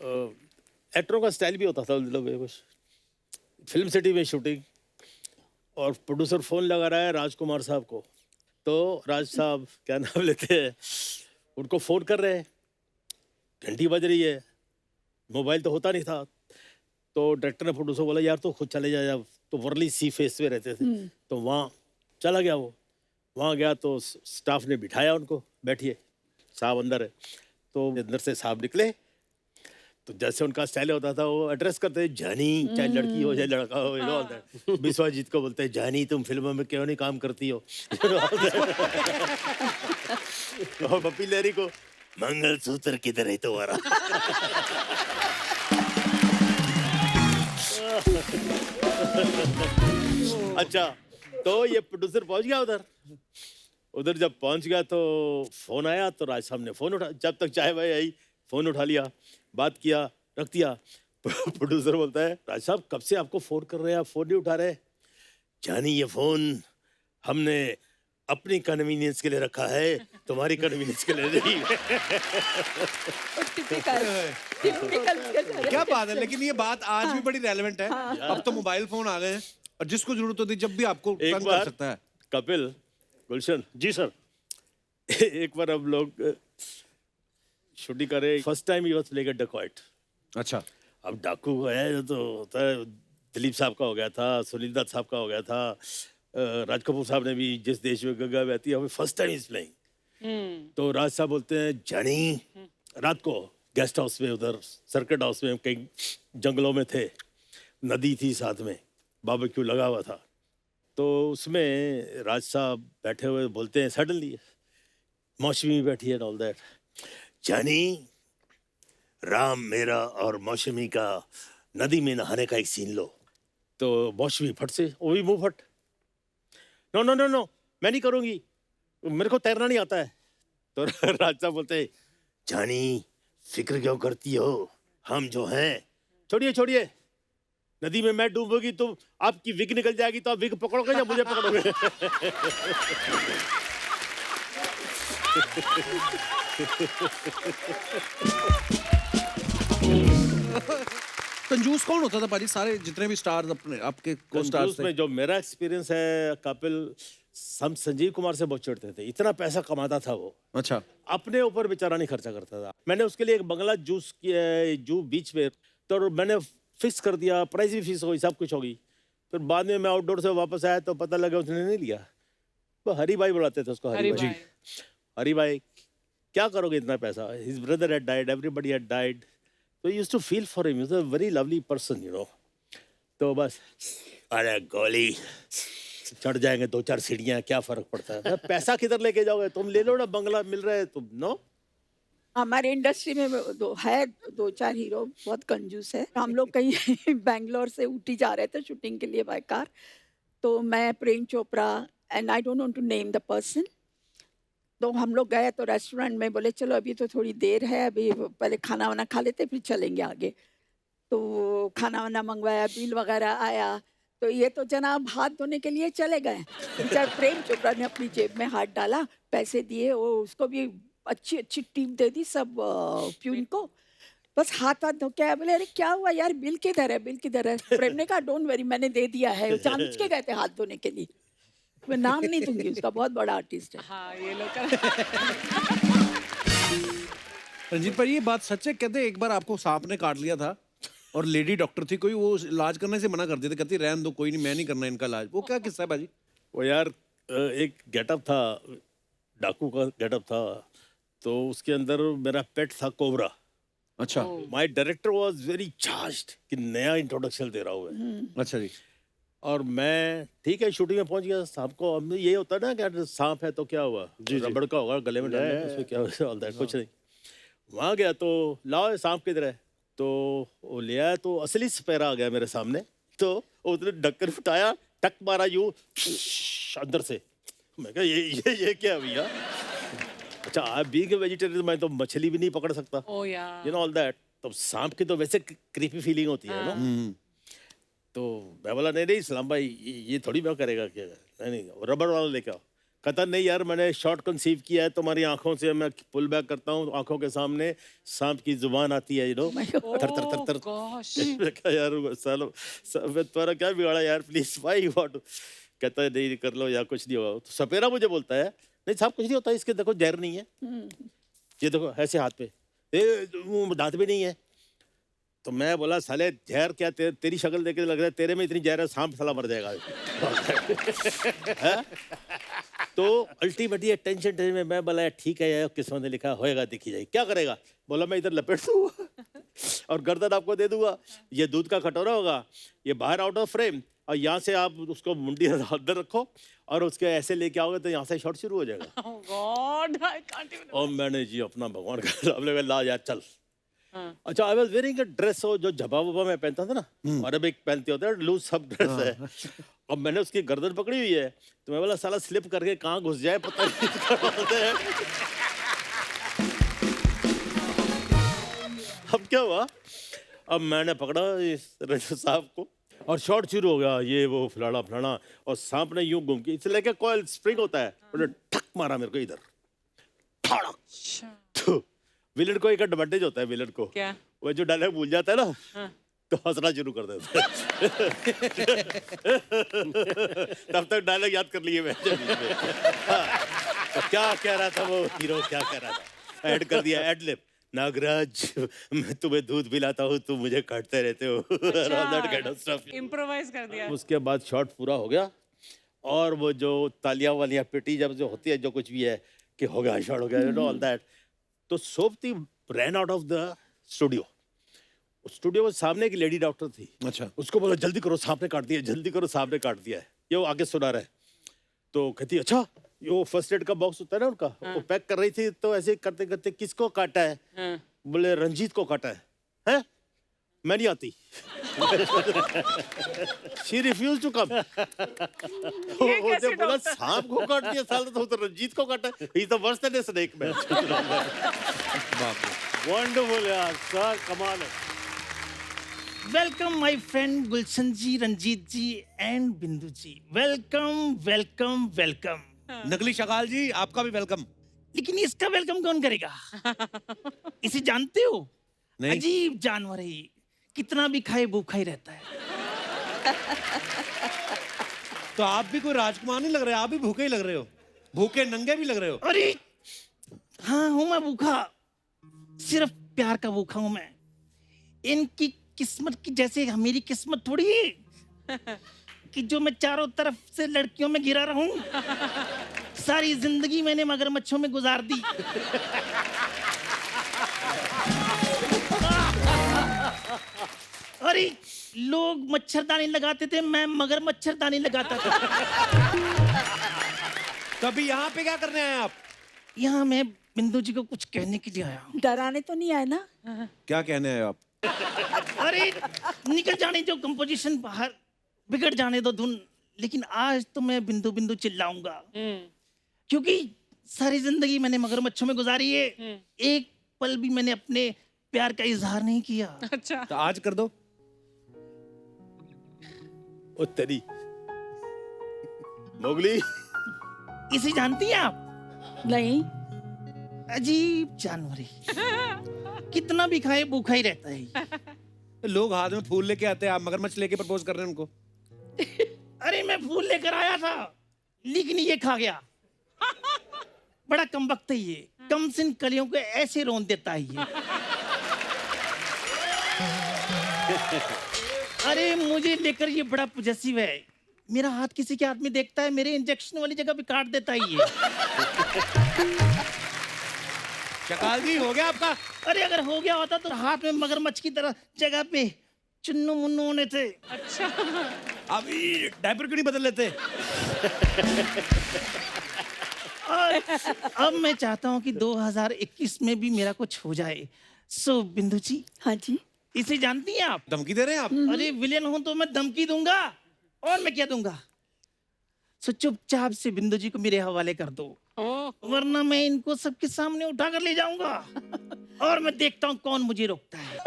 एक्टरों का स्टाइल भी होता था मतलब ये कुछ फिल्म सिटी में शूटिंग, और प्रोड्यूसर फ़ोन लगा रहा है राजकुमार साहब को, तो राज साहब क्या नाम लेते हैं, उनको फ़ोन कर रहे हैं, घंटी बज रही है, मोबाइल तो होता नहीं था, तो डायरेक्टर ने प्रोड्यूसर बोला यार तो खुद चले जा, जब तो वर्ली सी फेस पे रहते थे, तो वहाँ चला गया वो, वहाँ गया तो स्टाफ ने बिठाया उनको, बैठिए साहब अंदर है, तो अंदर से साहब निकले, तो जैसे उनका स्टाइल होता था वो एड्रेस करते हैं जानी, चाहे लड़की हो चाहे लड़का हो, you know all that. Vishwajit को बोलते हैं जानी तुम फिल्मों में क्यों नहीं काम करती हो, और पप्पी लहरी को मंगलसूत्र किधर है तुम्हारा। अच्छा, तो ये प्रोड्यूसर पहुंच गया उधर, उधर जब पहुंच गया तो फोन आया, तो राज साहब ने फोन उठा, जब तक चाय भाई आई फोन उठा लिया, बात किया, रख दिया। प्रोड्यूसर बोलता है राज साहब कब से आपको फोन कर रहे हैं, आप फोन नहीं उठा रहे। जानी ये फोन हमने अपनी कन्वीनियंस के लिए रखा है, तुम्हारी कन्वीनियंस के लिए नहीं। क्या बात है, लेकिन ये बात आज भी बड़ी रेलेवेंट है। अब तो मोबाइल फोन आ गए हैं और जिसको जरूरत होती है जब भी आपको एक तंग कर बार सकता है। कपिल, गुलशन, जी सर। एक बार हम लोग शूटिंग कर रहे, first time he was playing a dacoit. अच्छा, अब डाकू है तो होता है, दिलीप साहब का हो गया था, सुनील दत्त साहब का हो गया था, राज कपूर साहब ने भी जिस देश में गंगा बहती है, हमें फर्स्ट टाइम इज प्लेइंग। तो राज साहब बोलते हैं जानी, रात को गेस्ट हाउस में, उधर सर्किट हाउस में कहीं जंगलों में थे, नदी थी साथ में, बारबेक्यू लगा हुआ था, तो उसमें राज साहब बैठे हुए बोलते हैं सडनली, मौसमी बैठी है ऑल दैट, जानी राम मेरा और मौसमी का नदी में नहाने का एक सीन लो। तो मौसमी फट से, वो भी मुंह फट, नो नो नो नो मैं नहीं करूंगी, मेरे को तैरना नहीं आता है। तो राज साहब बोलते जानी फिक्र क्यों करती हो, हम जो हैं, छोड़िए छोड़िए, नदी में मैं डूबूंगी तो आपकी विग निकल जाएगी, तो आप विग पकड़ोगे या मुझे पकड़ोगे। कंजूस कौन होता था पाजी? सारे जितने भी स्टार्स अपने आपके को स्टार्स कंजूस थे। में जो मेरा एक्सपीरियंस है कपिल, हम संजीव कुमार से बहुत चिढ़ते थे, इतना पैसा कमाता था वो, अच्छा, अपने ऊपर बेचारा नहीं खर्चा करता था। मैंने उसके लिए एक बंगला जूस किया है जू बीच में, तो मैंने फिक्स कर दिया, प्राइस भी फिक्स हो गई, सब कुछ हो गई। फिर बाद में मैं आउटडोर से वापस आया तो पता लगा उसने नहीं लिया। वो हरी भाई बुलाते थे उसको, हरी भाई। हरी भाई क्या करोगे इतना पैसा, his brother had died, everybody had died, तो used to feel for him, he was a very lovely person, you know. तो बस अरे गोली चढ़ जाएंगे 2-4 सीढ़ियाँ, क्या फर्क पड़ता है, पैसा किधर लेके जाओगे, तुम ले लो ना, बंगला मिल रहा है तुम, नो। हमारे इंडस्ट्री में दो चार हीरो बहुत कंजूस है। हम लोग कहीं बैंगलोर से ऊटी जा रहे थे शूटिंग के लिए बाय कार, तो मैं, Prem Chopra and I don't want to name the person, तो हम लोग गए तो रेस्टोरेंट में बोले चलो अभी तो थोड़ी देर है, अभी पहले खाना वाना खा लेते फिर चलेंगे आगे। तो खाना वाना मंगवाया, बिल वगैरह आया, तो ये तो जनाब हाथ धोने के लिए चले गए। बेचारा प्रेम चोपड़ा ने अपनी जेब में हाथ डाला, पैसे दिए, वो उसको भी अच्छी अच्छी टिप दे दी सब प्यून को, बस हाथ धो के आया। बोले अरे क्या हुआ यार, बिल किधर है, बिल किधर है? प्रेम ने कहा डोंट वरी, मैंने दे दिया है, वो जानबूझ के गए थे हाथ धोने के लिए। मैं नाम नहीं दूंगी उसका, बहुत बड़ा आर्टिस्ट है। हाँ ये लोग रंजीत भाई ये बात सच है? कहते एक बार आपको सांप ने काट लिया था और लेडी डॉक्टर थी कोई, वो इलाज करने से मना कर देते, कहती रहने दो, कोई नहीं, मैं नहीं करना इनका इलाज। वो क्या किस्सा है भाजी? वो यार एक गेटअप था, डाकू का गेटअप था, तो उसके अंदर मेरा पेट था कोबरा। अच्छा, my director was very charged कि नया इंट्रोडक्शन दे रहा हूँ मैं। अच्छा जी। और मैं ठीक है शूटिंग में पहुंच गया, सांप को, अब ये होता है ना कि यार सांप है तो क्या हुआ, रबड़ का होगा गले में डालने, उसमें क्या होता है, कुछ नहीं। वहाँ गया तो लाओ सांप किधर है, तो वो ले आया, तो असली सपेरा आ गया मेरे सामने, तो उसने ढक्कन उठाया, टक मारा यूं अंदर से। मैं कहा ये क्या है भैया? अच्छा आप बीइंग ए वेजिटेरियन, मैं तो मछली भी नहीं पकड़ सकता, ओ यार, यू नो ऑल दैट। तो सांप की तो वैसे क्रीपी फीलिंग होती है ना। तो मैं बोला नहीं नहीं सलाम भाई, ये थोड़ी मैं करेगा क्या, नहीं नहीं रबड़ वाला लेके आओ। कहता नहीं यार मैंने शॉर्ट कंसीव किया है, तुम्हारी आंखों से मैं पुल बैक करता हूँ, आंखों के सामने सांप की जुबान आती है, थर थर थर थर। gosh. मैं कहा यार सालो तुम्हारा क्या बिगाड़ा यार, प्लीज व्हाई व्हाट। कहता है नहीं कर लो यार, कुछ नहीं होगा। तो सपेरा मुझे बोलता है नहीं साहब कुछ नहीं होता, इसके देखो जहर नहीं है, ये देखो ऐसे हाथ पे, दांत भी नहीं है। तो मैं बोला साले जहर क्या, तेरी शक्ल देख के लग रहा है तेरे में इतनी जहर है, सांप साला मर जाएगा। हैं? तो अल्टीमेटली टेंशन में मैं बोला ठीक है यार, किस्मत ने लिखा होएगा, देखी जाएगी, क्या करेगा। बोला मैं इधर लपेट दूंगा और गर्दन आपको दे दूंगा, ये दूध का कटोरा होगा, ये बाहर आउट ऑफ फ्रेम, और यहाँ से आप उसको मुंडी अंदर रखो और उसके ऐसे लेके आओगे तो यहाँ से शॉट शुरू हो जाएगा। Oh God, I can't even. और मैंने जी अपना भगवान का नाम लेकर ला यार चल। अच्छा I was wearing a dress, हो जो झब्बा वब्बा मैं पहनता था ना, अरबिक पहनते होते हैं, लूज सब ड्रेस है। अब मैंने उसकी गर्दन पकड़ी हुई है, तो मैं बोला साला स्लिप करके कहाँ घुस जाए पता नहीं। अब क्या हुआ, अब मैंने पकड़ा इस रजत साहब को और शॉट शुरू हो गया, ये वो फलाना फलाना, और सांप ने यूं घूम के इसे लेके कॉइल स्प्रिंग होता है, उन्होंने ठक मारा मेरे को इधर, ठड़क। अच्छा, तो विलन को एक एडवांटेज होता है, विलन को क्या? वो जो डायलॉग भूल जाता है ना, हाँ. तो हंसना शुरू कर देता है। तब तक डायलॉग याद कर लिए मैं। हाँ, तो क्या कह रहा था वो हीरो, क्या कह रहा था, ऐड कर दिया, एड लिप, नागराज मैं तुम्हें दूध पिलाता हूँ, तुम मुझे काटते रहते हो। That kind of stuff. Improvise कर दिया. उसके बाद शॉट पूरा हो गया, और वो जो तालियां वालियां पिटी जब जो होती है, जो कुछ भी है कि हो गया शॉट हो गया, यू नो ऑल दैट। तो सोपती ran out of the studio. Studio में सामने एक लेडी डॉक्टर थी, अच्छा। उसको बोला जल्दी करो सांप ने काट दिया, जल्दी करो सांप ने काट दिया है, ये वो आगे सुना रहा है। तो कहती अच्छा, ये वो फर्स्ट एड का बॉक्स होता है ना उनका, वो पैक कर रही थी, तो ऐसे करते करते किसको काटा है, बोले रंजीत को काटा है, हैं? मैं नहीं आती। She refused to come. कैसे बोला डॉक्टर? सांप को काट दिया साला, तो रंजीत को काटा है, he is the worst than a snake man. Wonderful यार, सर कमाल है। Welcome my friend Gulshan ji, Ranjit ji and Bindu ji, welcome welcome welcome. नकली शकाल जी, आपका भी वेलकम। लेकिन इसका वेलकम कौन करेगा? इसे जानते हो? नहीं। अजीब जानवर है ये, कितना भी खाए भूखा ही रहता है। तो आप भी कोई राजकुमार नहीं लग रहे, आप भी भूखे ही लग रहे हो, भूखे नंगे भी लग रहे हो। अरे हाँ हूं मैं भूखा, सिर्फ प्यार का भूखा हूं मैं। इनकी किस्मत की जैसे मेरी किस्मत थोड़ी है कि जो मैं चारों तरफ से लड़कियों में घिरा रहूं। सारी जिंदगी मैंने मगरमच्छों में गुजार दी। अरे लोग मच्छरदानी लगाते थे, मैं मगर मच्छरदानी लगाता था। तो अभी यहाँ पे क्या करने आए आप? यहाँ मैं बिंदु जी को कुछ कहने के लिए आया हूँ। डराने तो नहीं आए ना? क्या कहने आए आप? अरे निकल जाने जो कंपोजिशन बाहर, बिगड़ जाने दो धुन। लेकिन आज तो मैं बिंदु बिंदु चिल्लाऊंगा, क्योंकि सारी जिंदगी मैंने मगरमच्छों में गुजारी है, एक पल भी मैंने अपने प्यार का इजहार नहीं किया। अच्छा, तो आज कर दो। ओ तेरी मोगली, इसे जानती हैं आप? नहीं। अजीब जानवर है, कितना भी खाए भूखा ही रहता है। तो लोग हाथ में फूल लेके आते हैं, आप मगरमच्छ लेके प्रपोज कर रहे हैं उनको। अरे मैं फूल लेकर आया था, लेकिन ये खा गया। बड़ा कमबख्त है ये, कम सिन कलियों को ऐसे रोन देता है ये। अरे मुझे लेकर ये बड़ा पॉजेसिव है, मेरा हाथ किसी के हाथ में देखता है, मेरे इंजेक्शन वाली जगह पे काट देता है ये। शकाल जी हो गया आपका? अरे अगर हो गया होता तो हाथ में मगरमच्छ की तरह जगह पे चुन्नू मुन्नू होने थे। अच्छा, अभी डायपर क्यों नहीं बदल लेते? और अब मैं चाहता हूँ कि 2021 में भी मेरा कुछ हो जाए। सो बिंदु जी, हाँ जी। इसे जानती हैं आप? धमकी दे रहे हैं आप? अरे विलेन हूं तो मैं धमकी दूंगा, और मैं क्या दूंगा। सो चुपचाप से बिंदु जी को मेरे हवाले कर दो, वरना मैं इनको सबके सामने उठा कर ले जाऊंगा और मैं देखता हूं कौन मुझे रोकता है।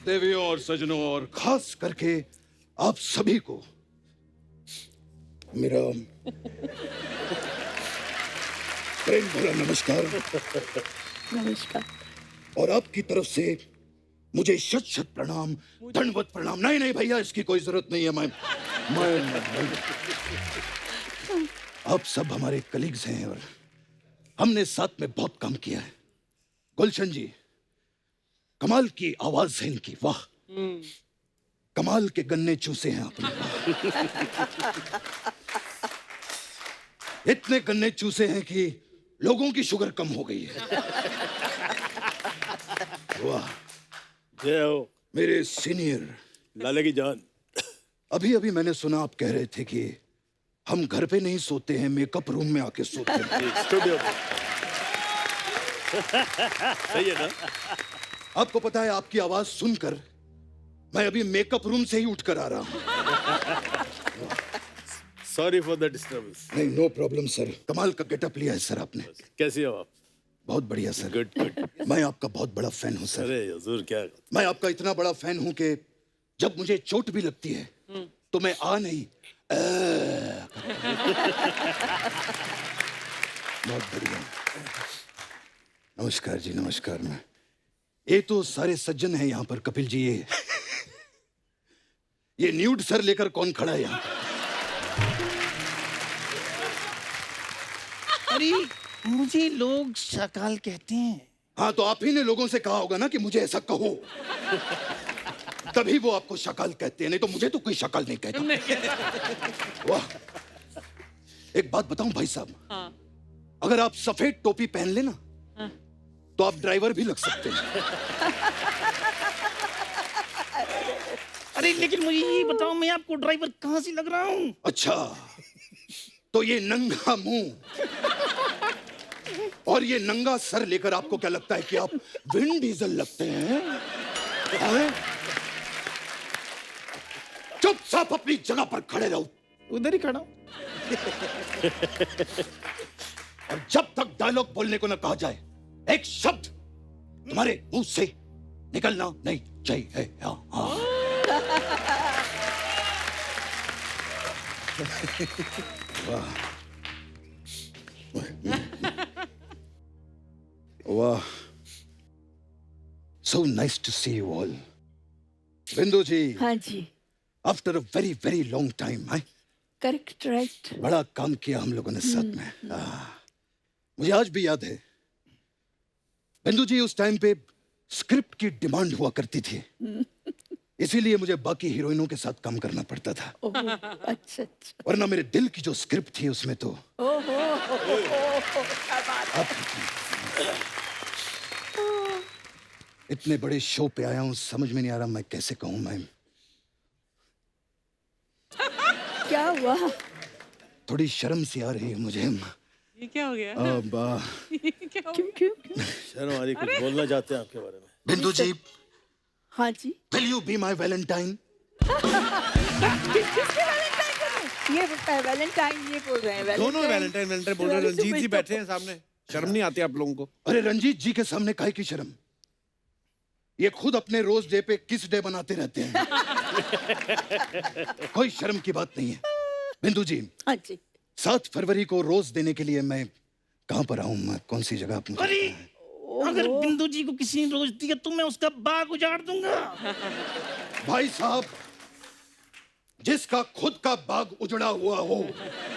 देवियों और सजनों और खास करके आप सभी को मेरा प्रेम भरा नमस्कार। नमस्कार। और आपकी तरफ से मुझे शत शत प्रणाम, दंडवत प्रणाम। नहीं नहीं भैया, इसकी कोई जरूरत नहीं है। मैं आप सब हमारे कलीग्स हैं और हमने साथ में बहुत काम किया है। गुलशन जी, कमाल की आवाज है इनकी, वाह। कमाल के गन्ने चूसे हैं आपने। इतने गन्ने चूसे हैं कि लोगों की शुगर कम हो गई है। वाह। जय हो मेरे सीनियर लाले की जान। अभी अभी मैंने सुना आप कह रहे थे कि हम घर पे नहीं सोते हैं, मेकअप रूम में आके सोते हैं। स्टूडियो में। सही है ना? आपको पता है, आपकी आवाज सुनकर मैं अभी मेकअप रूम से ही उठकर आ रहा हूँ। Sorry for the disturbance. नहीं, नो प्रॉब्लम सर। कमाल का गेटअप लिया है सर आपने। कैसे हो आप? बहुत बढ़िया सर। Good good. मैं आपका बहुत बड़ा फैन हूँ सर। अरे हुजूर, क्या मैं आपका इतना बड़ा फैन हूँ कि जब मुझे चोट भी लगती है तो मैं आ नहीं बहुत बढ़िया। नमस्कार जी, नमस्कार। मैं ये तो सारे सज्जन हैं यहाँ पर। कपिल जी, ये न्यूड सर लेकर कौन खड़ा है यहाँ? अरे मुझे लोग शाकाल कहते हैं। हाँ, तो आप ही ने लोगों से कहा होगा ना कि मुझे ऐसा कहो, तभी वो आपको शकाल कहते हैं, नहीं तो मुझे तो कोई शकाल नहीं कहता। वाह। एक बात बताऊं भाई साहब, हाँ। अगर आप सफेद टोपी पहन लेना तो आप ड्राइवर भी लग सकते हैं। अरे लेकिन मुझे ये बताओ, मैं आपको ड्राइवर कहाँ से लग रहा हूँ? अच्छा, तो ये नंगा मुंह और ये नंगा सर लेकर आपको क्या लगता है कि आप विन डीजल लगते हैं? हैं? चुपचाप अपनी जगह पर खड़े रहो। उधर ही खड़ा हूँ। और जब तक डायलॉग बोलने को न कहा जाए, एक शब्द तुम्हारे मुंह से निकलना नहीं चाहिए। हाँ, हाँ। वाह वाह, so nice to see you all. Bindu ji, हाँ जी। After a very very long time, correct, right. बड़ा काम किया हम लोगों ने साथ में। मुझे आज भी याद है, बिंदु जी, उस टाइम पे स्क्रिप्ट की डिमांड हुआ करती थी, इसीलिए मुझे बाकी हीरोइनों के साथ काम करना पड़ता था। अच्छा अच्छा। वरना मेरे दिल की जो स्क्रिप्ट थी उसमें तो इतने बड़े शो पे आया हूँ, समझ में नहीं आ रहा मैं कैसे कहूँ। मैं क्या हुआ? थोड़ी शर्म सी आ रही है मुझे। ये क्या हो गया? अब ये क्या हो क्यों क्यों क्यों? शर्म आ रही, कुछ बोलना चाहते हैं आपके बारे में? बिंदु जी, हाँ जी। will you be my Valentine? किसके वैलेंटाइन कर रहे हैं? ये बोलता है वैलेंटाइन, ये बोल रहे हैं दोनों वैलेंटाइन। वैलेंटाइन बोल रहे हैं। रंजीत जी बैठे हैं सामने, शर्म नहीं आती आप लोगों को? अरे रंजीत जी के सामने काहे की शर्म? ये खुद अपने रोज डे पे किस डे बनाते रहते हैं। कोई शर्म की बात नहीं है। बिंदु जी, हाँ जी। 7 फरवरी को रोज देने के लिए मैं कहाँ पर आऊँ? मैं कौन सी जगह? आप मुझे अरे बताएं। अगर बिंदु जी को किसी ने रोज दिया तो मैं उसका बाग उजाड़ दूंगा। भाई साहब, जिसका खुद का बाग उजड़ा हुआ हो,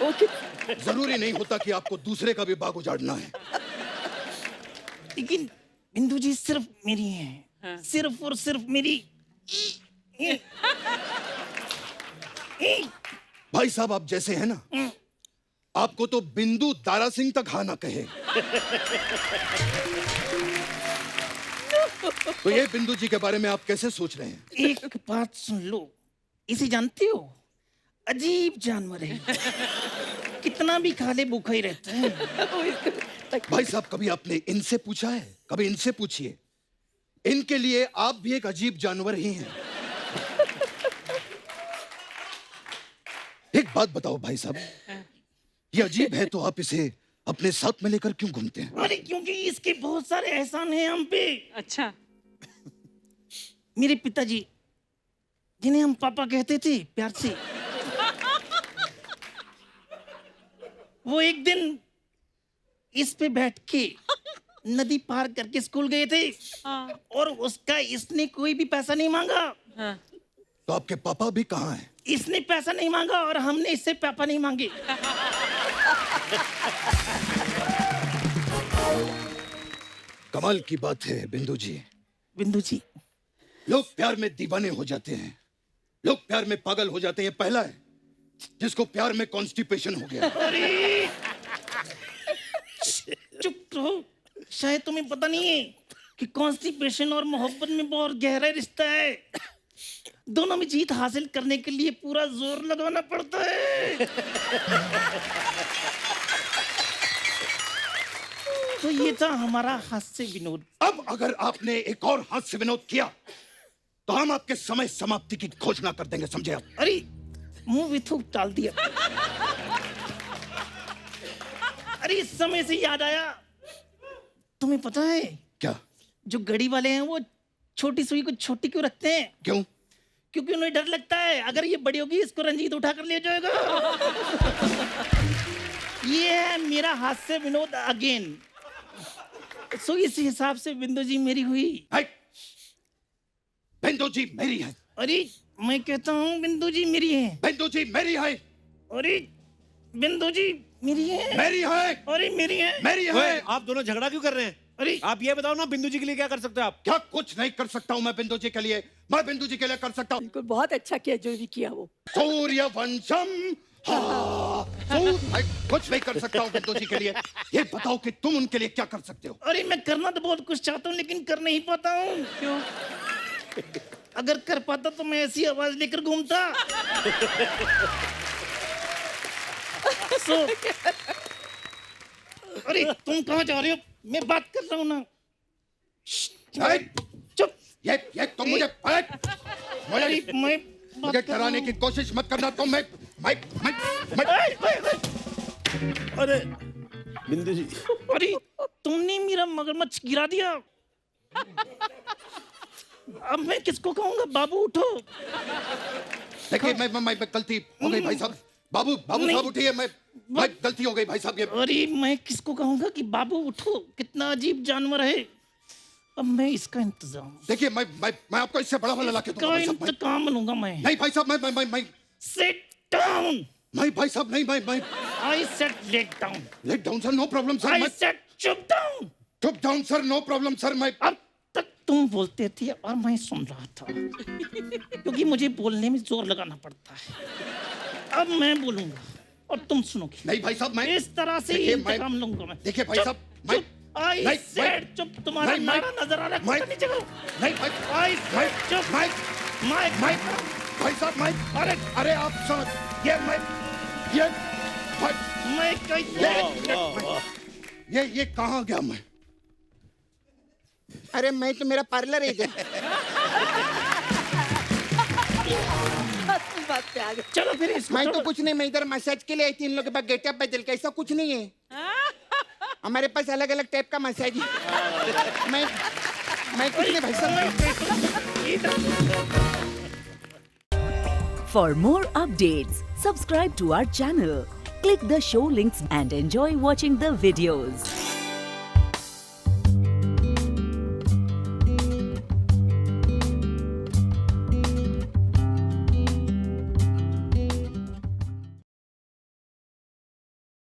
ओके। जरूरी नहीं होता कि आपको दूसरे का भी बाग उजाड़ना है। लेकिन बिंदु जी सिर्फ मेरी हैं, सिर्फ और सिर्फ मेरी। भाई साहब, आप जैसे हैं ना, आपको तो बिंदु दारा सिंह तक हाँ ना कहे। तो ये बिंदु जी के बारे में आप कैसे सोच रहे हैं? एक बात सुन लो, इसे जानते हो? अजीब जानवर है, कितना भी खा ले भूखा ही रहता है। भाई साहब, कभी आपने इनसे पूछा है? कभी इनसे पूछिए, इनके लिए आप भी एक अजीब जानवर ही हैं। एक बात बताओ भाई साहब, ये अजीब है तो आप इसे अपने साथ में लेकर क्यों घूमते हैं? अरे क्योंकि इसके बहुत सारे एहसान हैं हम पे। अच्छा। मेरे पिताजी, जिन्हें हम पापा कहते थे प्यार से, वो एक दिन इस पे बैठ के नदी पार करके स्कूल गए थे हाँ। और उसका इसने कोई भी पैसा नहीं मांगा। हाँ। तो आपके पापा भी कहाँ हैं? इसने पैसा नहीं मांगा और हमने इससे पापा नहीं मांगे। कमाल की बात है बिंदु जी। बिंदु जी, लोग प्यार में दीवाने हो जाते हैं, लोग प्यार में पागल हो जाते हैं। पहला है जिसको प्यार में कॉन्स्टिपेशन हो गया। अरे चुप रहो, शायद तुम्हें पता नहीं है कि कॉन्स्टिपेशन और मोहब्बत में बहुत गहरा रिश्ता है। दोनों में जीत हासिल करने के लिए पूरा जोर लगाना पड़ता है। तो ये था हमारा हास्य विनोद। अब अगर आपने एक और हास्य विनोद किया तो हम आपके समय समाप्ति की घोषणा कर देंगे, समझे आप? अरे मुंह में थूक डाल दिया। अरे इस समय से याद आया, तुम्हें पता है क्या? जो घड़ी वाले हैं वो छोटी सुई को छोटी क्यों रखते हैं? क्यों? क्योंकि उन्हें डर लगता है अगर ये बड़ी होगी इसको रंजीत उठा कर ले जाएगा। ये है मेरा हास्य विनोद अगेन। सो इस हिसाब से बिंदु जी मेरी हुई। बिंदु जी मेरी है। अरे मैं कहता हूँ बिंदु जी मेरी है। बिंदु जी मेरी है। अरे बिंदु जी मेरी है। मेरी है। अरे मेरी है। मेरी ओए, है। आप दोनों झगड़ा क्यों कर रहे हैं? अरे आप ये बताओ ना, बिंदु जी के लिए क्या कर सकते हो आप? क्या कुछ नहीं कर सकता हूँ मैं बिंदु जी के लिए? मैं बिंदु जी के लिए कर सकता हूँ बिल्कुल, बहुत अच्छा किया जो भी किया वो। सूर्यवंशम। मैं कुछ नहीं कर सकता हूँ बिंदु जी के लिए। ये बताओ कि तुम उनके लिए क्या कर सकते हो? अरे मैं करना तो बहुत कुछ चाहता हूँ लेकिन कर नहीं पाता हूँ। क्यों? अगर कर पाता तो मैं ऐसी आवाज लेकर घूमता। अरे तुम कहाँ जा रहे हो? मैं बात कर रहा हूँ ना। चुप। ये तुम मुझे अरे मैं मुझे डराने की कोशिश मत करना। तुम मैं अरे बिंदु जी, अरे तुमने मेरा मगरमच्छ गिरा दिया। अब मैं किसको कहूँगा? बाबू उठो। देखिए मैं गलती हो गई भाई साहब। बाबू साहब उठिए। मैं गलती हो गई भाई साहब। ये अरे मैं किसको कहूँगा कि बाबू उठो? कितना अजीब जानवर है। अब मैं इसका इंतजाम देखिए मैं आपको इससे बड़ा वाला लाके दूंगा का भाई साहब। इंतकाम लूंगा मैं। नहीं भाई साहब, मैं सिट डाउन। नहीं भाई साहब, नहीं मैं I said let down. Let down sir, no problem sir. I मैं सेड चुप डाउन। चुप down sir, no problem sir. मैं अब तक तुम बोलते थे और मैं सुन रहा था क्योंकि मुझे बोलने में जोर लगाना पड़ता है। अब मैं बोलूंगा और तुम सुनोगे। नहीं भाई साहब, मैं इस तरह से देखिए, इंतकाम लूंगा मैं। देखिए भाई साहब, मैं आई नहीं, सेड चुप। तुम्हारा नहीं, नारा नजर आ रहा है। मैं- नीचे करो। नहीं भाई आई सेड चुप। मैं मैं भाई साहब, मैं अरे आप समझ ये भाई मैं वाह वाह। ये कहाँ गया मैं? अरे मैं तो मेरा पार्लर है इधर। असली बात पे आ गए। चलो फिर इसको मैं तो छोड़ो। कुछ नहीं, मैं इधर मसाज के लिए आई थी। इन लोगों के पास गेटअप बदल के ऐसा कुछ नहीं है। हमारे पास अलग अलग टाइप का मसाज है। मैं कुछ नहीं भाई साहब। For more updates, subscribe to our channel, click the show links and enjoy watching the videos.